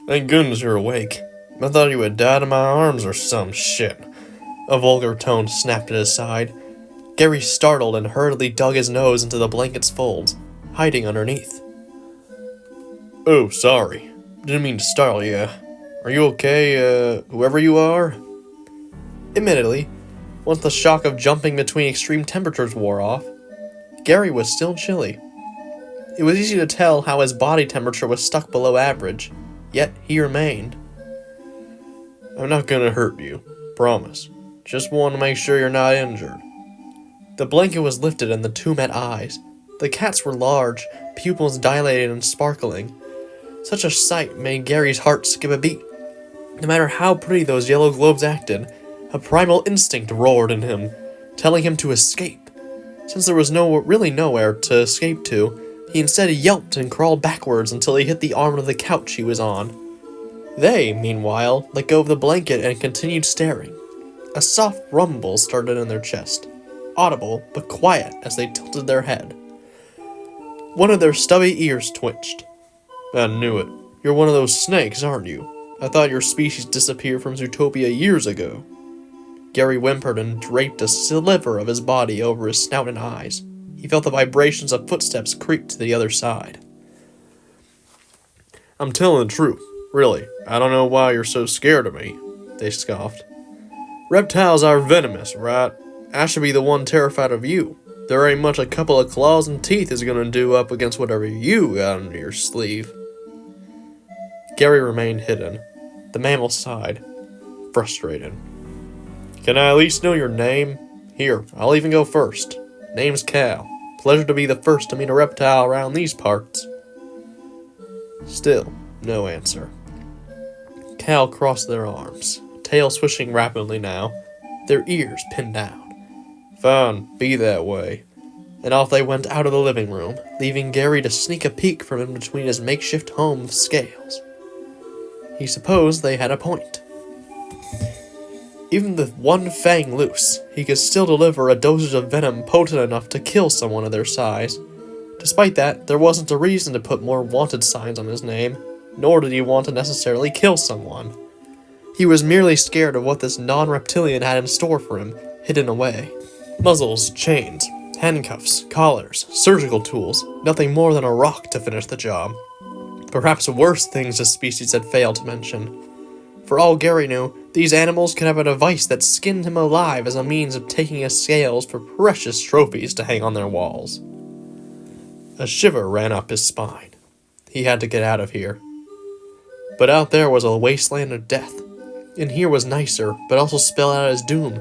Thank goodness you're awake. I thought you had died in my arms or some shit. A vulgar tone snapped at his side. Gary startled and hurriedly dug his nose into the blanket's folds, hiding underneath. Oh, sorry. Didn't mean to startle you. Are you okay, whoever you are? Admittedly, once the shock of jumping between extreme temperatures wore off, Gary was still chilly. It was easy to tell how his body temperature was stuck below average, yet he remained. I'm not gonna hurt you, promise. Just want to make sure you're not injured. The blanket was lifted and the two met eyes. The cats were large, pupils dilated and sparkling. Such a sight made Gary's heart skip a beat. No matter how pretty those yellow globes acted, a primal instinct roared in him, telling him to escape. Since there was really nowhere to escape to, he instead yelped and crawled backwards until he hit the arm of the couch he was on. They, meanwhile, let go of the blanket and continued staring. A soft rumble started in their chest, audible but quiet as they tilted their head. One of their stubby ears twitched. I knew it. You're one of those snakes, aren't you? I thought your species disappeared from Zootopia years ago. Gary whimpered and draped a sliver of his body over his snout and eyes. He felt the vibrations of footsteps creep to the other side. I'm telling the truth, really. I don't know why you're so scared of me, they scoffed. Reptiles are venomous, right? I should be the one terrified of you. There ain't much a couple of claws and teeth is gonna do up against whatever you got under your sleeve. Gary remained hidden. The mammal sighed, frustrated. Can I at least know your name? Here, I'll even go first. Name's Cal. Pleasure to be the first to meet a reptile around these parts. Still, no answer. Cal crossed their arms, tail swishing rapidly now, their ears pinned down. Fine, be that way. And off they went out of the living room, leaving Gary to sneak a peek from in between his makeshift home of scales. He supposed they had a point. Even with one fang loose, he could still deliver a dosage of venom potent enough to kill someone of their size. Despite that, there wasn't a reason to put more wanted signs on his name, nor did he want to necessarily kill someone. He was merely scared of what this non-reptilian had in store for him, hidden away. Muzzles, chains, handcuffs, collars, surgical tools, nothing more than a rock to finish the job. Perhaps worse things the species had failed to mention. For all Gary knew, these animals could have a device that skinned him alive as a means of taking his scales for precious trophies to hang on their walls. A shiver ran up his spine. He had to get out of here. But out there was a wasteland of death. In here was nicer, but also spelled out his doom.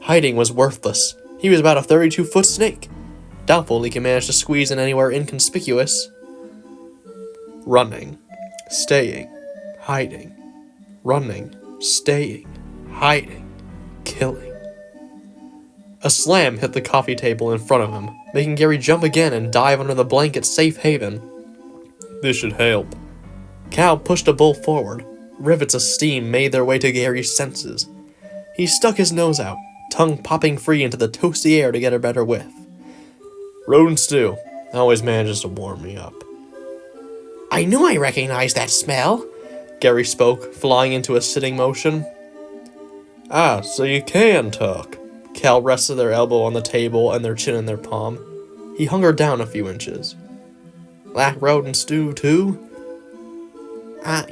Hiding was worthless. He was about a 32-foot snake. Doubtful he could manage to squeeze in anywhere inconspicuous. Running, staying, hiding. Running, staying, hiding, killing. A slam hit the coffee table in front of him, making Gary jump again and dive under the blanket's safe haven. This should help. Cal pushed a bowl forward. Rivets of steam made their way to Gary's senses. He stuck his nose out, tongue popping free into the toasty air to get a better whiff. Rodent stew always manages to warm me up. I knew I recognized that smell, Gary spoke, flying into a sitting motion. Ah, so you can talk. Cal rested their elbow on the table and their chin in their palm. He hungered down a few inches. Black rodent stew, too?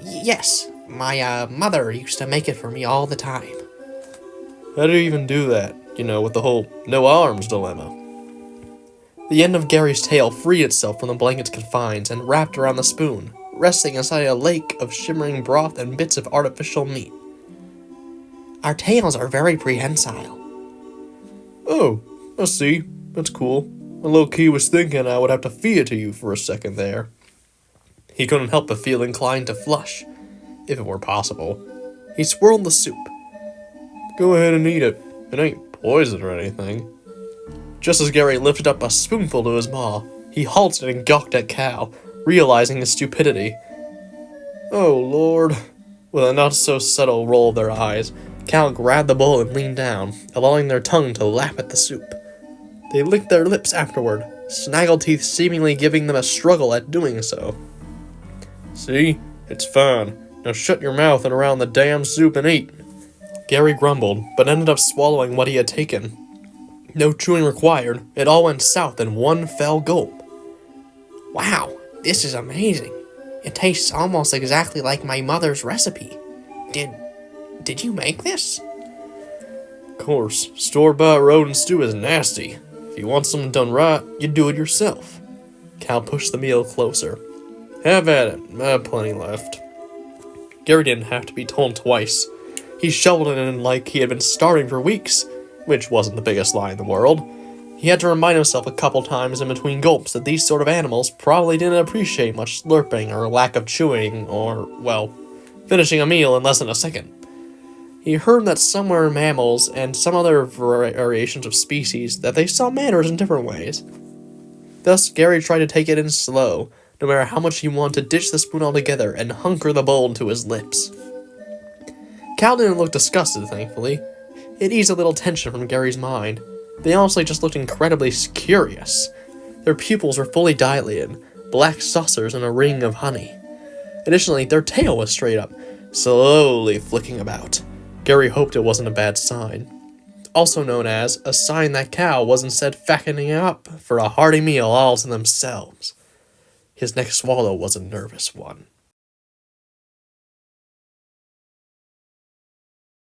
Yes. My, mother used to make it for me all the time. How do you even do that? With the whole no arms dilemma. The end of Gary's tail freed itself from the blanket's confines and wrapped around the spoon, resting inside a lake of shimmering broth and bits of artificial meat. Our tails are very prehensile. Oh, I see. That's cool. I low-key was thinking I would have to feed it to you for a second there. He couldn't help but feel inclined to flush, if it were possible. He swirled the soup. Go ahead and eat it. It ain't poison or anything. Just as Gary lifted up a spoonful to his maw, he halted and gawked at Cal, realizing his stupidity. Oh, Lord. With a not-so-subtle roll of their eyes, Cal grabbed the bowl and leaned down, allowing their tongue to lap at the soup. They licked their lips afterward, snaggle teeth seemingly giving them a struggle at doing so. See? It's fine. Now shut your mouth and around the damn soup and eat. Gary grumbled, but ended up swallowing what he had taken. No chewing required, it all went south in one fell gulp. Wow, this is amazing. It tastes almost exactly like my mother's recipe. Did you make this? Of course, store-bought rodent stew is nasty. If you want something done right, you do it yourself. Cal pushed the meal closer. Have at it, I have plenty left. Gary didn't have to be told twice. He shoveled it in like he had been starving for weeks, which wasn't the biggest lie in the world. He had to remind himself a couple times in between gulps that these sort of animals probably didn't appreciate much slurping or lack of chewing or, well, finishing a meal in less than a second. He heard that somewhere in mammals and some other variations of species that they saw manners in different ways. Thus, Gary tried to take it in slow, no matter how much he wanted to ditch the spoon altogether and hunker the bowl to his lips. Cal didn't look disgusted, thankfully. It eased a little tension from Gary's mind. They honestly just looked incredibly curious. Their pupils were fully dilated, black saucers in a ring of honey. Additionally, their tail was straight up, slowly flicking about. Gary hoped it wasn't a bad sign. Also known as a sign that Cal was instead fattening up for a hearty meal all to themselves. His next swallow was a nervous one.